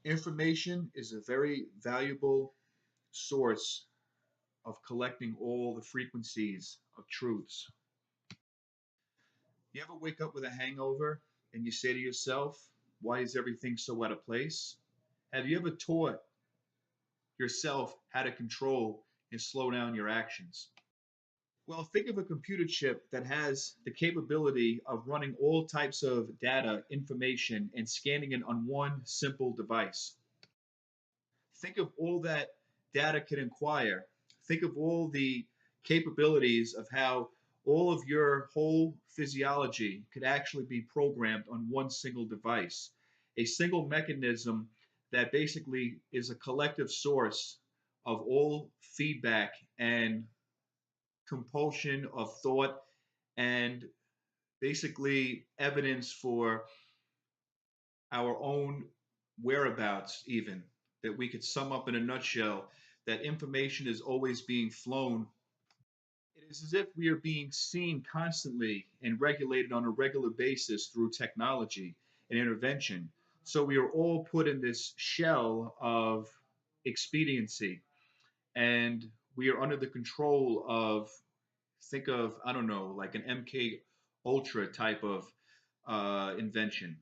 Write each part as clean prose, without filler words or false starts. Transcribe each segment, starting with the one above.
Information is a very valuable source of collecting all the frequencies of truths. You ever wake up with a hangover and you say to yourself, why is everything so out of place? Have you ever taught yourself how to control and slow down your actions? Well, think of a computer chip that has the capability of running all types of data, information, and scanning it on one simple device. Think of all that data can acquire. Think of all the capabilities of how all of your whole physiology could actually be programmed on one single device, a single mechanism that basically is a collective source of all feedback and compulsion of thought and basically evidence for our own whereabouts, even that we could sum up in a nutshell that information is always being flown. It is as if we are being seen constantly and regulated on a regular basis through technology and intervention. So we are all put in this shell of expediency and we are under the control of, think of, I don't know, like an MK Ultra type of invention.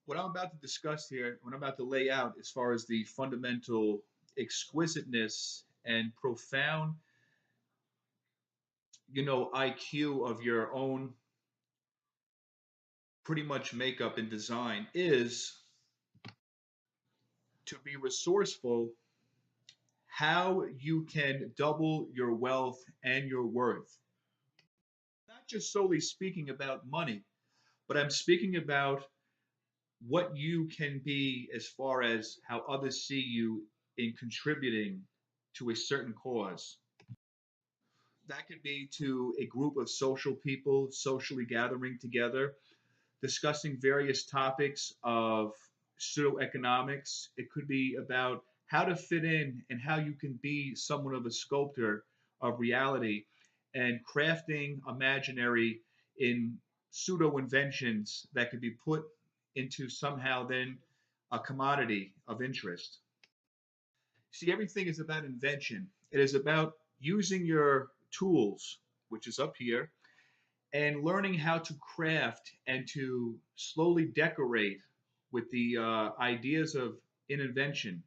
What I'm about to discuss here, what I'm about to lay out as far as the fundamental exquisiteness and profound, IQ of your own pretty much makeup and design is to be resourceful, how you can double your wealth and your worth. Not just solely speaking about money, but I'm speaking about what you can be as far as how others see you in contributing to a certain cause. That could be to a group of social people socially gathering together, discussing various topics of pseudo-economics. It could be about how to fit in and how you can be somewhat of a sculptor of reality and crafting imaginary in pseudo inventions that could be put into somehow then a commodity of interest. See, everything is about invention. It is about using your tools, which is up here, and learning how to craft and to slowly decorate with the ideas of an invention.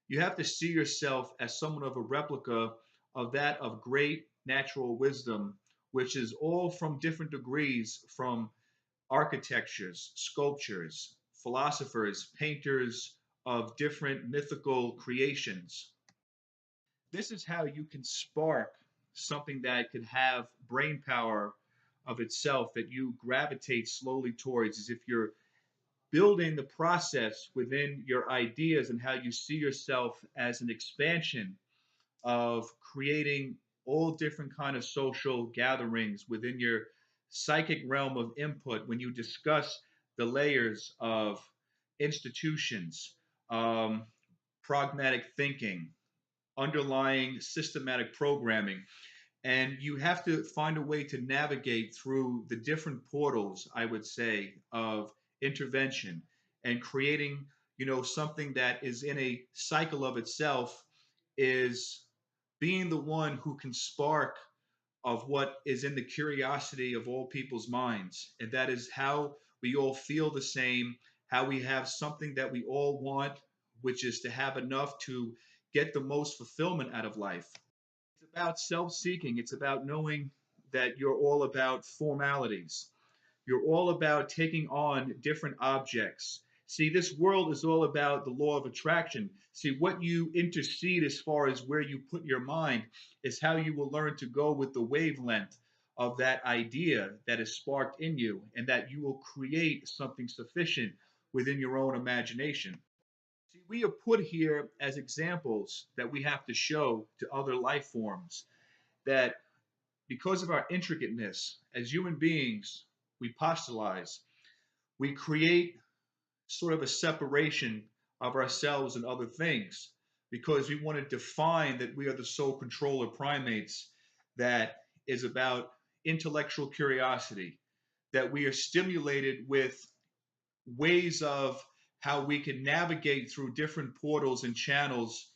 You have to see yourself as somewhat of a replica of that of great natural wisdom, which is all from different degrees, from architectures, sculptures, philosophers, painters of different mythical creations. This is how you can spark something that could have brain power of itself that you gravitate slowly towards, as if you're building the process within your ideas and how you see yourself as an expansion of creating all different kind of social gatherings within your psychic realm of input when you discuss the layers of institutions, pragmatic thinking, underlying systematic programming. And you have to find a way to navigate through the different portals, I would say, of intervention and creating, something that is in a cycle of itself, is being the one who can spark of what is in the curiosity of all people's minds. And that is how we all feel the same, how we have something that we all want, which is to have enough to get the most fulfillment out of life. It's about self seeking, it's about knowing that you're all about formalities. You're all about taking on different objects. See, this world is all about the law of attraction. See, what you intercede as far as where you put your mind is how you will learn to go with the wavelength of that idea that is sparked in you, and that you will create something sufficient within your own imagination. See, we are put here as examples that we have to show to other life forms that because of our intricateness as human beings, we postulate, we create sort of a separation of ourselves and other things because we want to define that we are the sole controller primates that is about intellectual curiosity, that we are stimulated with ways of how we can navigate through different portals and channels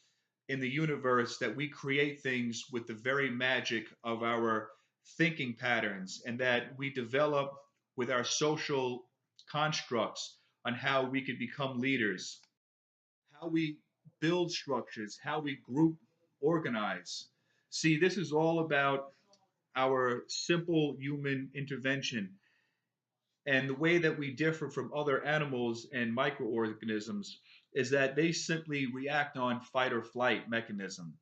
in the universe, that we create things with the very magic of our thinking patterns, and that we develop with our social constructs on how we can become leaders, how we build structures, how we group organize. See, this is all about our simple human intervention. And the way that we differ from other animals and microorganisms is that they simply react on fight or flight mechanism.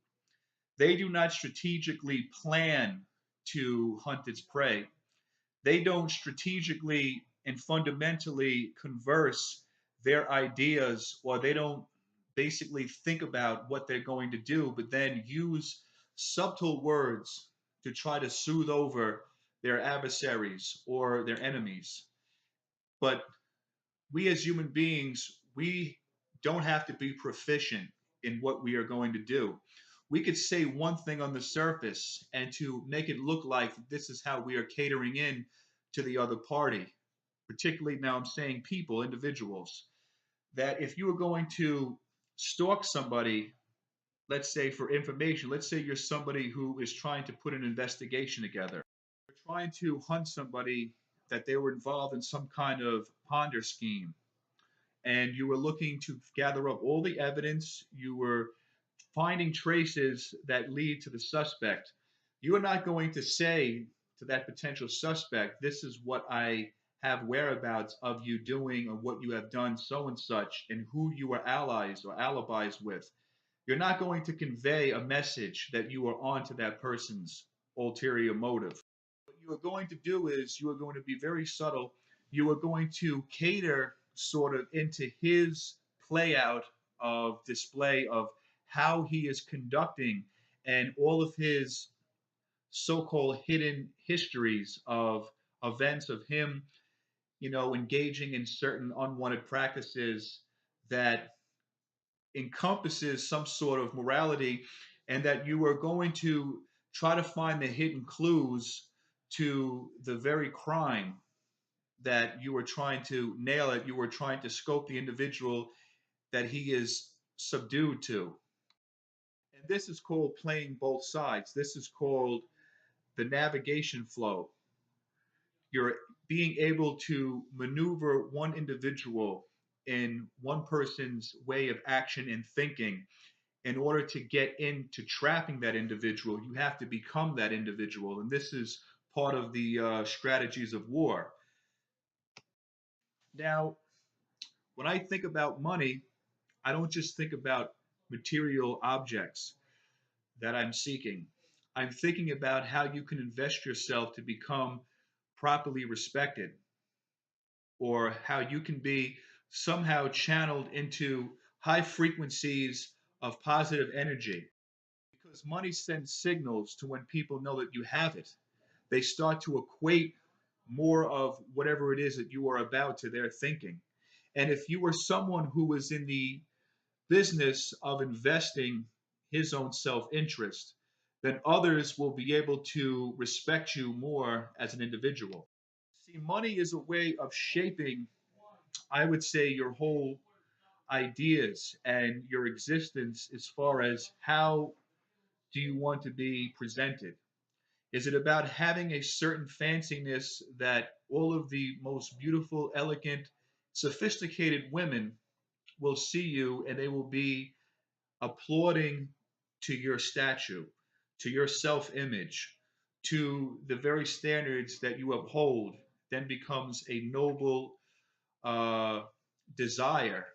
They do not strategically plan to hunt its prey. They don't strategically and fundamentally converse their ideas, or they don't basically think about what they're going to do, but then use subtle words to try to soothe over their adversaries or their enemies. But we as human beings, we don't have to be proficient in what we are going to do. We could say one thing on the surface and to make it look like this is how we are catering in to the other party. Particularly now, I'm saying people, individuals, that if you are going to stalk somebody, let's say for information, let's say you're somebody who is trying to put an investigation together, you're trying to hunt somebody that they were involved in some kind of ponder scheme, and you were looking to gather up all the evidence, you were finding traces that lead to the suspect. You are not going to say to that potential suspect, this is what I have whereabouts of you doing, or what you have done, so and such, and who you are allies or alibis with. You're not going to convey a message that you are on to that person's ulterior motive. What you are going to do is you are going to be very subtle. You are going to cater sort of into his play out of display of how he is conducting, and all of his so-called hidden histories of events of him, engaging in certain unwanted practices that encompasses some sort of morality, and that you are going to try to find the hidden clues to the very crime that you were trying to nail it. You were trying to scope the individual that he is subdued to. And this is called playing both sides. This is called the navigation flow. You're being able to maneuver one individual in one person's way of action and thinking. In order to get into trapping that individual, you have to become that individual. And this is part of the strategies of war. Now, when I think about money, I don't just think about material objects that I'm seeking. I'm thinking about how you can invest yourself to become properly respected, or how you can be somehow channeled into high frequencies of positive energy. Because money sends signals to when people know that you have it. They start to equate more of whatever it is that you are about to their thinking. And if you are someone who is in the business of investing his own self interest, then others will be able to respect you more as an individual. See, money is a way of shaping, I would say, your whole ideas and your existence as far as how do you want to be presented? Is it about having a certain fanciness that all of the most beautiful, elegant, sophisticated women will see you and they will be applauding to your statue, to your self image, to the very standards that you uphold, then becomes a noble uh, desire?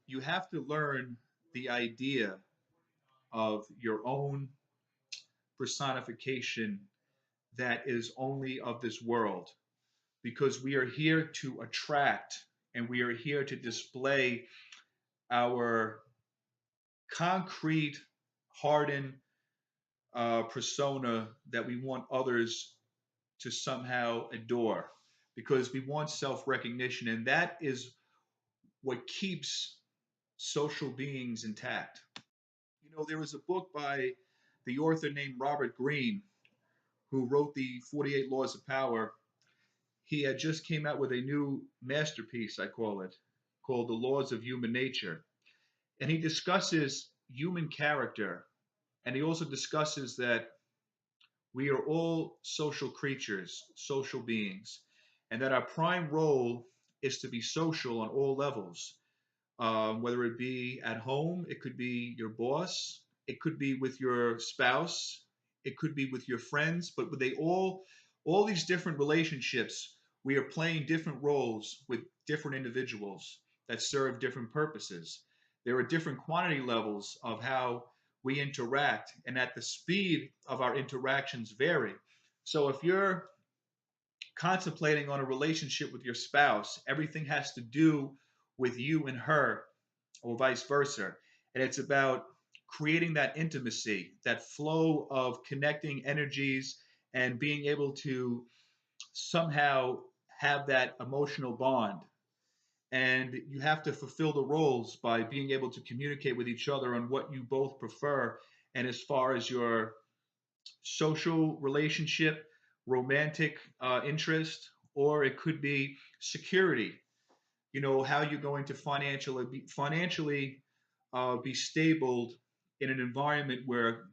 You have to learn the idea of your own personification that is only of this world, because we are here to attract and we are here to display our concrete, hardened persona that we want others to somehow adore, because we want self recognition, and that is what keeps social beings intact. There was a book by the author named Robert Greene, who wrote the 48 Laws of Power. He had just came out with a new masterpiece, I call it, called The Laws of Human Nature. And he discusses human character. And he also discusses that we are all social creatures, social beings, and that our prime role is to be social on all levels, whether it be at home, it could be your boss, it could be with your spouse, it could be with your friends, but they all these different relationships, we are playing different roles with different individuals that serve different purposes. There are different quantity levels of how we interact, and at the speed of our interactions vary. So if you're contemplating on a relationship with your spouse, everything has to do with you and her or vice versa. And it's about creating that intimacy, that flow of connecting energies and being able to somehow have that emotional bond. And you have to fulfill the roles by being able to communicate with each other on what you both prefer. And as far as your social relationship, romantic interest, or it could be security, how you're going to financially be stable in an environment where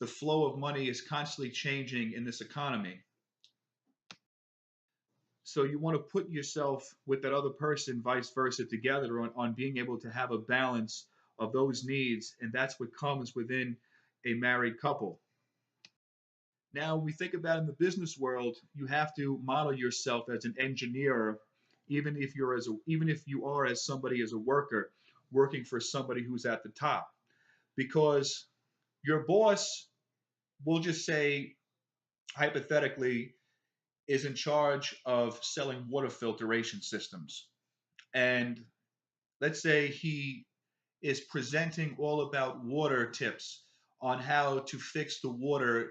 the flow of money is constantly changing in this economy. So you want to put yourself with that other person, vice versa, together on being able to have a balance of those needs, and that's what comes within a married couple. Now, we think about in the business world, you have to model yourself as an engineer, even if you are as somebody as a worker working for somebody who's at the top, because your boss, we'll just say hypothetically, is in charge of selling water filtration systems. And let's say he is presenting all about water tips on how to fix the water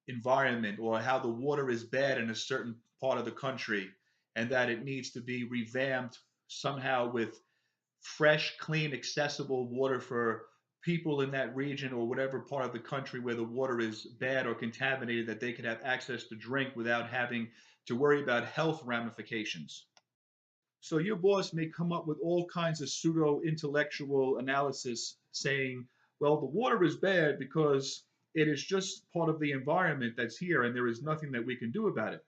environment or how the water is bad in a certain part of the country and that it needs to be revamped somehow with fresh, clean, accessible water for people in that region or whatever part of the country where the water is bad or contaminated, that they could have access to drink without having to worry about health ramifications. So your boss may come up with all kinds of pseudo intellectual analysis saying, well, the water is bad because it is just part of the environment that's here and there is nothing that we can do about it.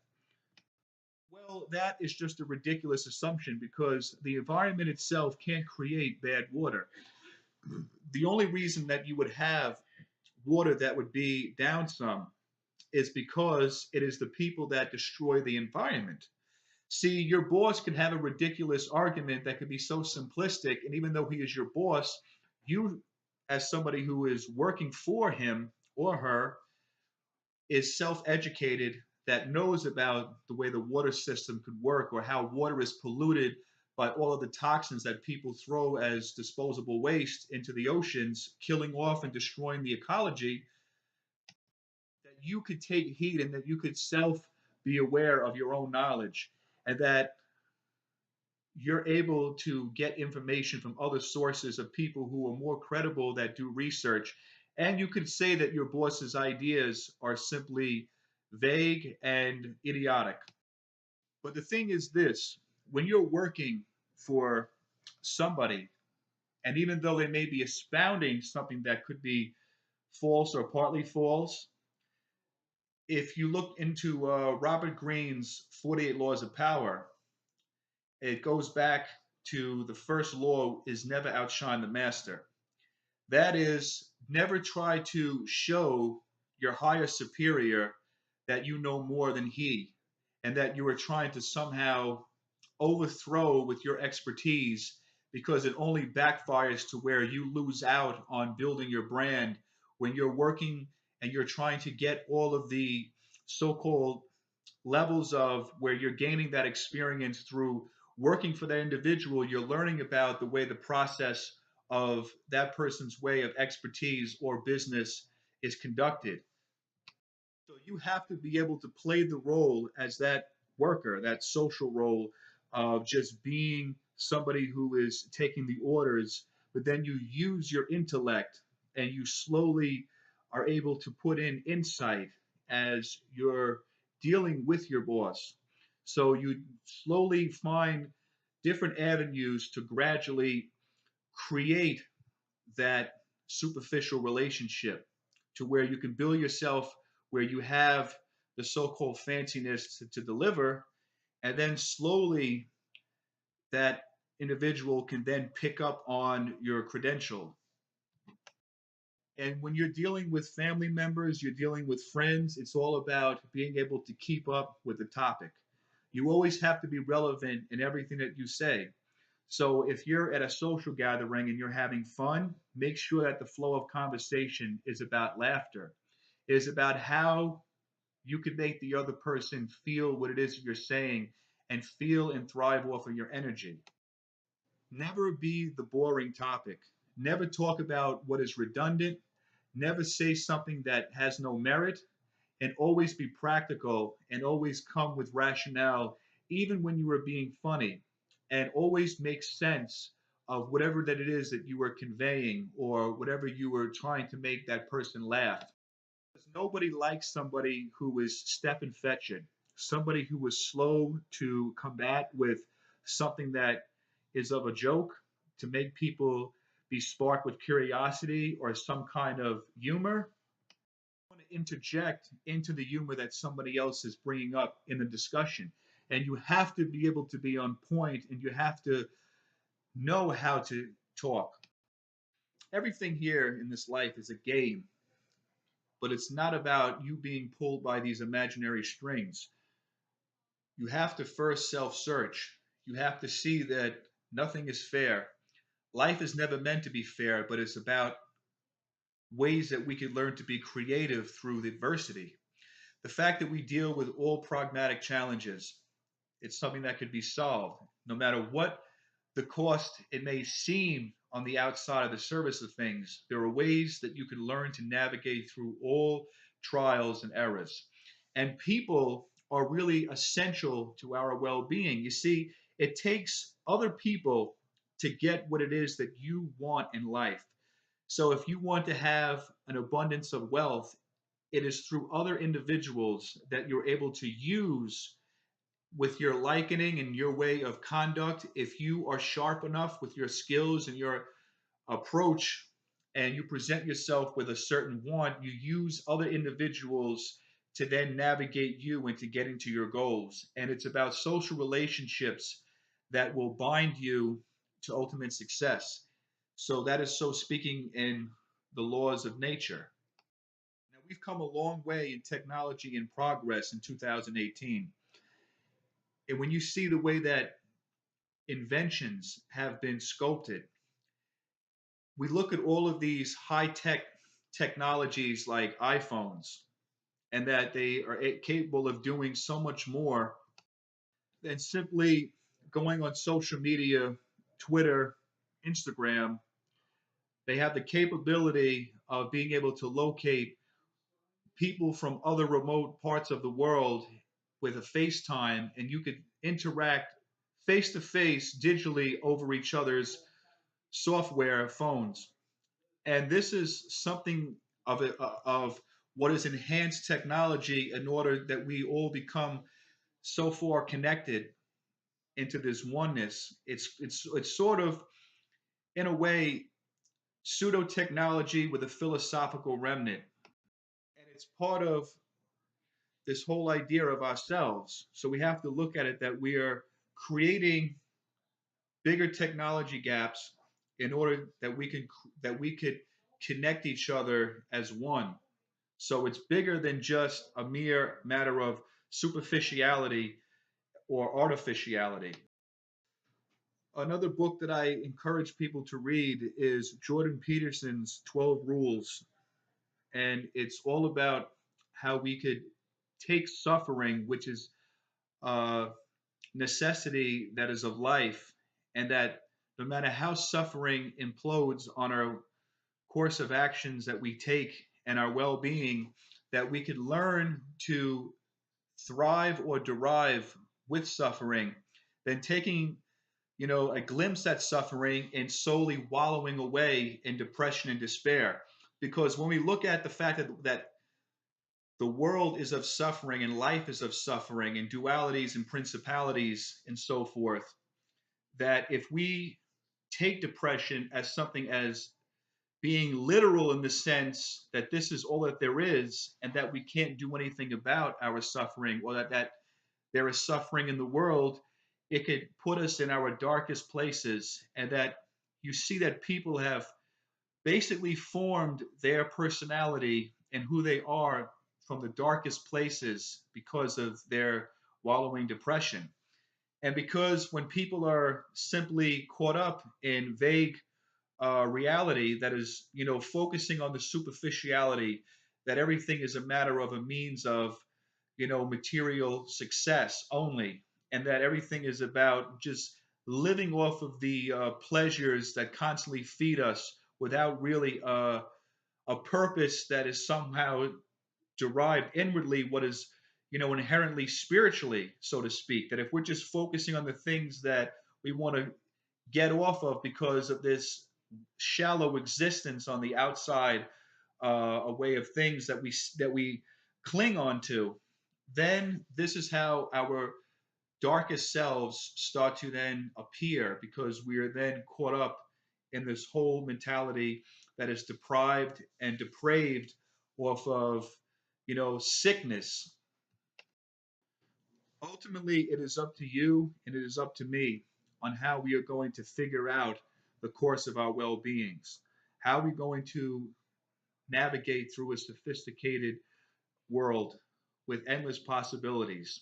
Well, that is just a ridiculous assumption because the environment itself can't create bad water. The only reason that you would have water that would be down some is because it is the people that destroy the environment. See, your boss could have a ridiculous argument that could be so simplistic, and even though he is your boss, you, as somebody who is working for him or her, is self educated that knows about the way the water system could work or how water is polluted by all of the toxins that people throw as disposable waste into the oceans, killing off and destroying the ecology, that you could take heed and that you could self be aware of your own knowledge and that you're able to get information from other sources of people who are more credible that do research. And you could say that your boss's ideas are simply vague and idiotic. But the thing is this, when you're working for somebody, and even though they may be expounding something that could be false or partly false, if you look into Robert Greene's 48 Laws of Power, it goes back to the first law is never outshine the master. That is, never try to show your higher superior that you know more than he and that you are trying to somehow overthrow with your expertise because it only backfires to where you lose out on building your brand when you're working and you're trying to get all of the so-called levels of where you're gaining that experience through working for that individual. You're learning about the way the process of that person's way of expertise or business is conducted. So you have to be able to play the role as that worker, that social role of just being somebody who is taking the orders, but then you use your intellect and you slowly are able to put in insight as you're dealing with your boss. So you slowly find different avenues to gradually create that superficial relationship to where you can build yourself where you have the so-called fanciness to deliver, and then slowly that individual can then pick up on your credential. And when you're dealing with family members, you're dealing with friends, it's all about being able to keep up with the topic. You always have to be relevant in everything that you say. So if you're at a social gathering and you're having fun, make sure that the flow of conversation is about laughter. It is about how you can make the other person feel what it is you're saying and feel and thrive off of your energy. Never be the boring topic. Never talk about what is redundant. Never say something that has no merit, and always be practical and always come with rationale, even when you are being funny, and always make sense of whatever that it is that you are conveying or whatever you were trying to make that person laugh. Because nobody likes somebody who is step and fetch it, somebody who is slow to combat with something that is of a joke to make people be sparked with curiosity or some kind of humor. Want to interject into the humor that somebody else is bringing up in the discussion. And you have to be able to be on point and you have to know how to talk. Everything here in this life is a game, but it's not about you being pulled by these imaginary strings. You have to first self search. You have to see that nothing is fair. Life is never meant to be fair, but it's about ways that we can learn to be creative through the adversity. The fact that we deal with all pragmatic challenges, it's something that could be solved no matter what the cost it may seem on the outside of the surface of things. There are ways that you can learn to navigate through all trials and errors. And people are really essential to our well being. You see, it takes other people to get what it is that you want in life. So if you want to have an abundance of wealth, it is through other individuals that you're able to use with your likening and your way of conduct. If you are sharp enough with your skills and your approach and you present yourself with a certain want, you use other individuals to then navigate you into getting to your goals. And it's about social relationships that will bind you to ultimate success. So that is so speaking in the laws of nature. Now, we've come a long way in technology and progress in 2018. And when you see the way that inventions have been sculpted, we look at all of these high tech technologies like iPhones, and that they are capable of doing so much more than simply going on social media, Twitter, Instagram. They have the capability of being able to locate people from other remote parts of the world with a FaceTime, and you could interact face to face digitally over each other's software phones. And this is something of what is enhanced technology in order that we all become so far connected into this oneness. It's sort of in a way pseudo technology with a philosophical remnant, and it's part of this whole idea of ourselves. So we have to look at it that we are creating bigger technology gaps in order that we could connect each other as one. So it's bigger than just a mere matter of superficiality or artificiality. Another book that I encourage people to read is Jordan Peterson's 12 Rules. And it's all about how we could take suffering, which is a necessity that is of life, and that no matter how suffering implodes on our course of actions that we take and our well being, that we could learn to thrive or derive with suffering than taking a glimpse at suffering and solely wallowing away in depression and despair. Because when we look at the fact that the world is of suffering and life is of suffering and dualities and principalities and so forth, that if we take depression as something as being literal in the sense that this is all that there is and that we can't do anything about our suffering, or that there is suffering in the world, it could put us in our darkest places. And that you see that people have basically formed their personality and who they are from the darkest places because of their wallowing depression. And because when people are simply caught up in vague reality that is, focusing on the superficiality, that everything is a matter of a means of, material success only, and that everything is about just living off of the pleasures that constantly feed us without really a purpose that is somehow derived inwardly, what is, inherently spiritually, so to speak. That if we're just focusing on the things that we want to get off of because of this shallow existence on the outside, a way of things that we cling on to, then this is how our darkest selves start to then appear, because we are then caught up in this whole mentality that is deprived and depraved off of, sickness. Ultimately, it is up to you and it is up to me on how we are going to figure out the course of our well beings. How are we going to navigate through a sophisticated world with endless possibilities?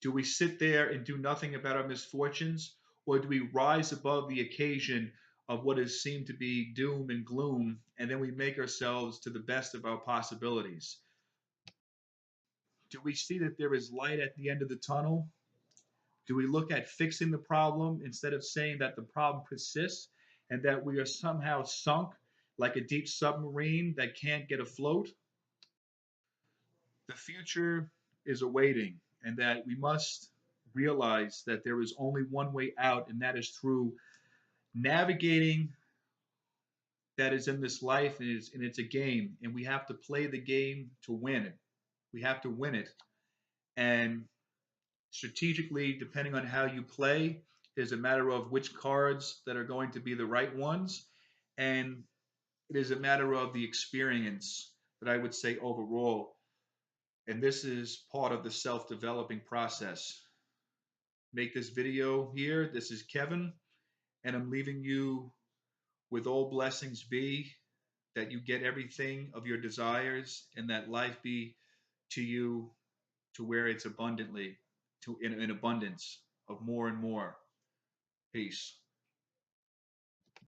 Do we sit there and do nothing about our misfortunes, or do we rise above the occasion of what is seemed to be doom and gloom, and then we make ourselves to the best of our possibilities? Do we see that there is light at the end of the tunnel? Do we look at fixing the problem instead of saying that the problem persists and that we are somehow sunk like a deep submarine that can't get afloat? The future is awaiting, and that we must realize that there is only one way out, and that is through navigating that is in this life, and it's a game, and we have to play the game to win it. We have to win it. And strategically, depending on how you play, is a matter of which cards that are going to be the right ones. And it is a matter of the experience that I would say overall. And this is part of the self developing process. Make this video here. This is Kevin, and I'm leaving you with all blessings be, that you get everything of your desires, and that life be to you to where it's abundantly, to in abundance of more and more. Peace.